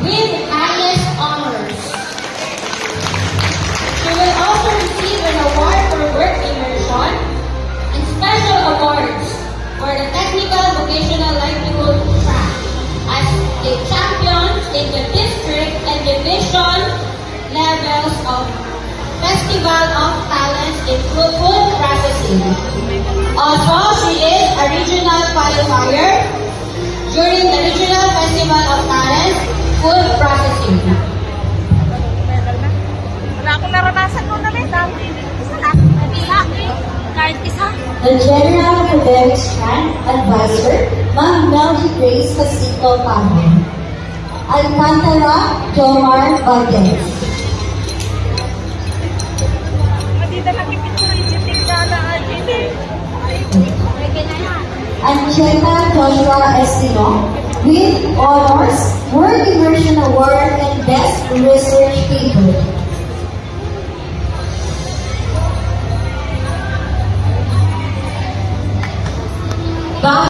with highest honors. She will also receive an award for work immersion and special awards for the technical vocational livelihood track as a champion in the district and division levels of Festival of Talents in Food Processing. Also, she is a regional qualifier during the Regional Festival of Talents Food Processing. Wala akong naranasan mo na rin. Isa. The General Academic Strand Advisor, Ma'am Melody Grace Pasico Pamo. Alcantara Jomar Valdez. Madita kami picture-iting galaan. Hindi. Ancheta Joshua Estino with honors, World Immersion Award and Best Research Paper.